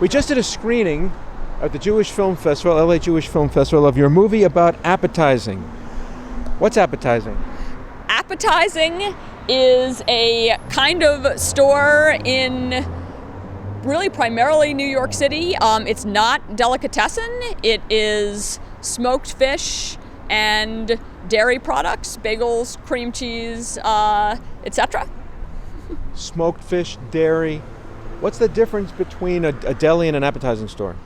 We just did a screening at the Jewish Film Festival, LA Jewish Film Festival, of your movie about Appetizing. What's Appetizing? Appetizing is a kind of store in really primarily New York City. It's not delicatessen. It is smoked fish and dairy products, bagels, cream cheese, etc. Smoked fish, dairy. What's the difference between a deli and an appetizing store?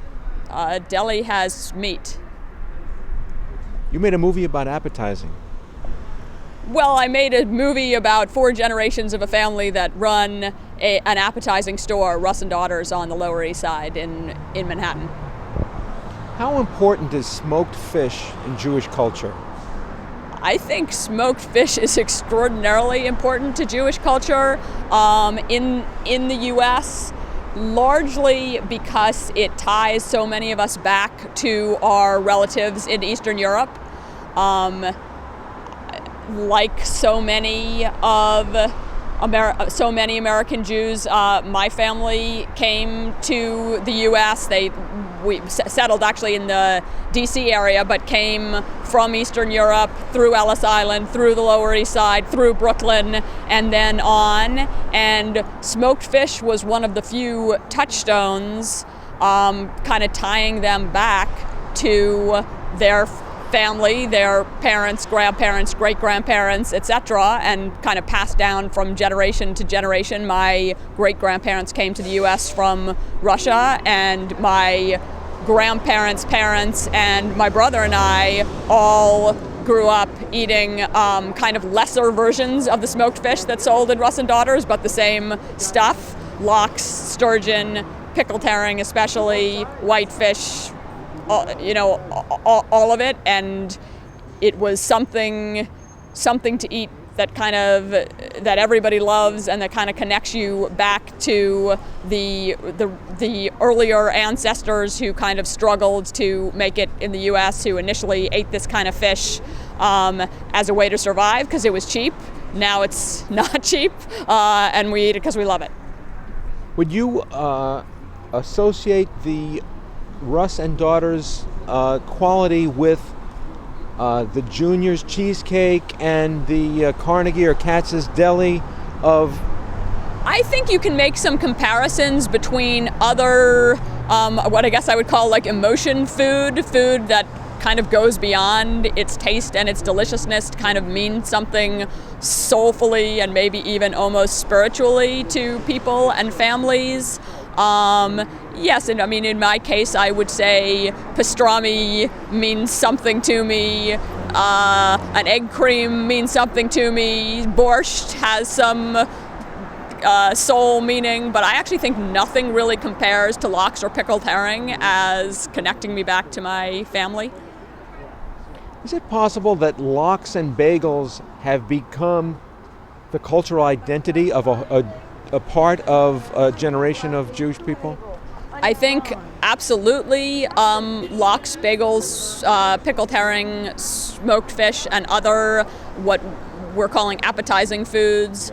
Deli has meat. You made a movie about appetizing. Well, I made a movie about 4 generations of a family that run an appetizing store, Russ and Daughters, on the Lower East Side in Manhattan. How important is smoked fish in Jewish culture? I think smoked fish is extraordinarily important to Jewish culture in the U.S., largely because it ties so many of us back to our relatives in Eastern Europe. Like so many American Jews, my family came to the U.S. We settled actually in the D.C. area, but came from Eastern Europe, through Ellis Island, through the Lower East Side, through Brooklyn, and then on. And smoked fish was one of the few touchstones, kind of tying them back to their family, their parents, grandparents, great-grandparents, etc., and kind of passed down from generation to generation. My great-grandparents came to the U.S. from Russia, and my grandparents' parents and my brother and I all grew up eating kind of lesser versions of the smoked fish that's sold in Russ and Daughters, but the same stuff: lox, sturgeon, pickled herring, especially whitefish, all of it. And it was something to eat that everybody loves, and that kind of connects you back to the earlier ancestors who kind of struggled to make it in the U.S., who initially ate this kind of fish as a way to survive because it was cheap. Now it's not cheap, and we eat it because we love it. Would you associate the Russ and Daughters quality with the Junior's Cheesecake and the Carnegie or Katz's Deli of... I think you can make some comparisons between other, what I guess I would call like emotion food that kind of goes beyond its taste and its deliciousness to kind of mean something soulfully and maybe even almost spiritually to people and families. Yes, and I mean, in my case, I would say pastrami means something to me. An egg cream means something to me. Borscht has some soul meaning, but I actually think nothing really compares to lox or pickled herring as connecting me back to my family. Is it possible that lox and bagels have become the cultural identity of a part of a generation of Jewish people? I think absolutely. Lox, bagels, pickled herring, smoked fish, and other what we're calling appetizing foods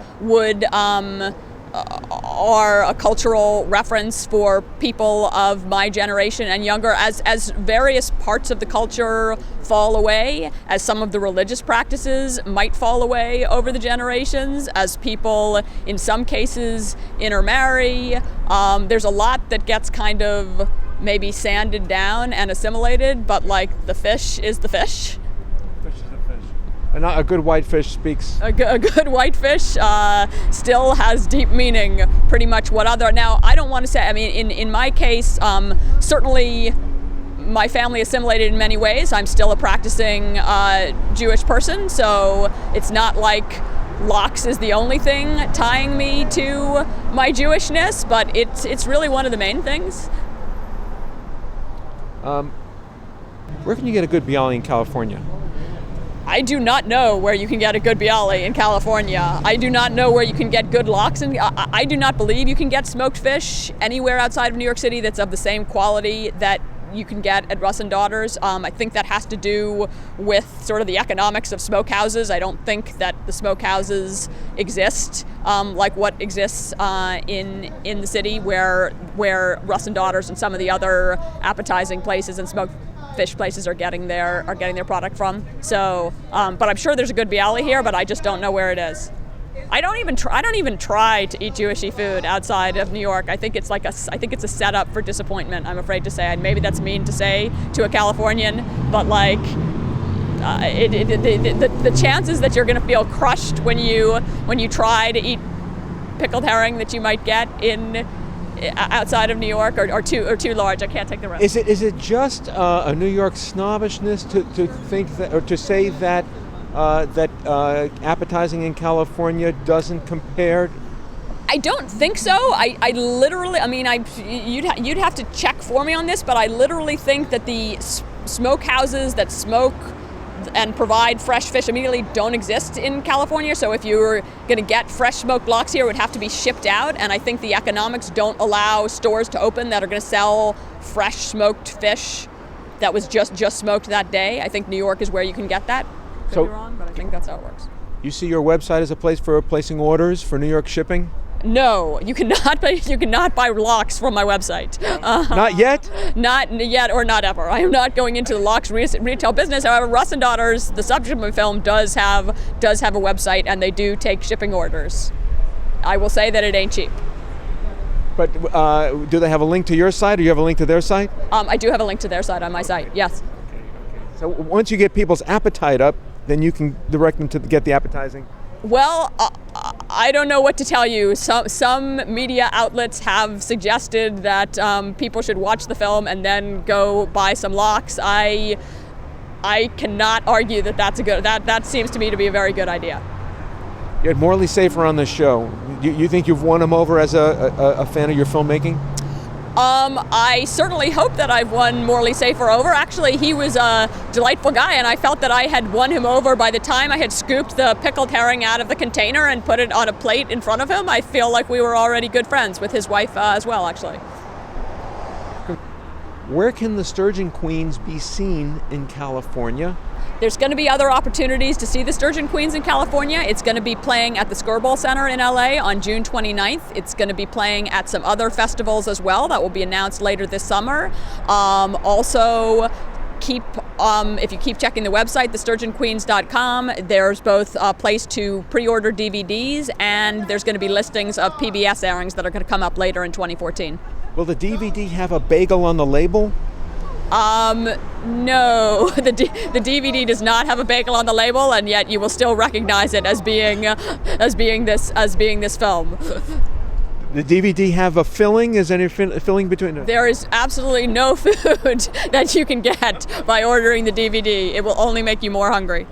are a cultural reference for people of my generation and younger. As various parts of the culture fall away, as some of the religious practices might fall away over the generations, as people in some cases intermarry, there's a lot that gets kind of maybe sanded down and assimilated, but like the fish is the fish. And a good whitefish speaks. A good whitefish still has deep meaning, pretty much what other. Now, I don't want to say, I mean, in my case, certainly my family assimilated in many ways. I'm still a practicing Jewish person, so it's not like lox is the only thing tying me to my Jewishness, but it's really one of the main things. Where can you get a good bialy in California? I do not know where you can get a good bialy in California. I do not know where you can get good lox, and I do not believe you can get smoked fish anywhere outside of New York City that's of the same quality that you can get at Russ and Daughters. I think that has to do with sort of the economics of smokehouses. I don't think that the smokehouses exist like what exists in the city where Russ and Daughters and some of the other appetizing places and smoked fish places are getting their product from. So, but I'm sure there's a good bialy here, but I just don't know where it is. I don't even try to eat Jewishy food outside of New York. I think it's a setup for disappointment, I'm afraid to say. And maybe that's mean to say to a Californian, but like the chances that you're going to feel crushed when you try to eat pickled herring that you might get outside of New York are too large. I can't take the risk. Is it just a New York snobbishness to think that, or to say that appetizing in California doesn't compare? I don't think so. I literally, you'd have to check for me on this, but I literally think that the smokehouses that smoke and provide fresh fish immediately don't exist in California. So if you were going to get fresh smoked lox here, it would have to be shipped out. And I think the economics don't allow stores to open that are going to sell fresh smoked fish that was just smoked that day. I think New York is where you can get that. Could be wrong, but I think that's how it works. You see your website as a place for placing orders for New York shipping? No, you cannot buy lox from my website. Not yet? Not yet, or not ever. I am not going into the lox retail business. However, Russ and Daughters, the subject of my film, does have a website, and they do take shipping orders. I will say that it ain't cheap. But do they have a link to your site, or you have a link to their site? I do have a link to their site on my site, yes. So once you get people's appetite up, then you can direct them to get the appetizing? Well, I don't know what to tell you. Some media outlets have suggested that people should watch the film and then go buy some lox. I cannot argue that that's that seems to me to be a very good idea. You had Morley Safer on the show. You think you've won him over as a fan of your filmmaking? I certainly hope that I've won Morley Safer over. Actually, he was a delightful guy, and I felt that I had won him over by the time I had scooped the pickled herring out of the container and put it on a plate in front of him. I feel like we were already good friends with his wife as well, actually. Where can the Sturgeon Queens be seen in California? There's going to be other opportunities to see the Sturgeon Queens in California. It's going to be playing at the Skirball Center in LA on June 29th. It's going to be playing at some other festivals as well that will be announced later this summer. Also, if you keep checking the website, thesturgeonqueens.com, there's both a place to pre-order DVDs, and there's going to be listings of PBS airings that are going to come up later in 2014. Will the DVD have a bagel on the label? No, the DVD does not have a bagel on the label, and yet you will still recognize it as being this film. The DVD have a filling? Is there any filling between it? There is absolutely no food that you can get by ordering the DVD. It will only make you more hungry.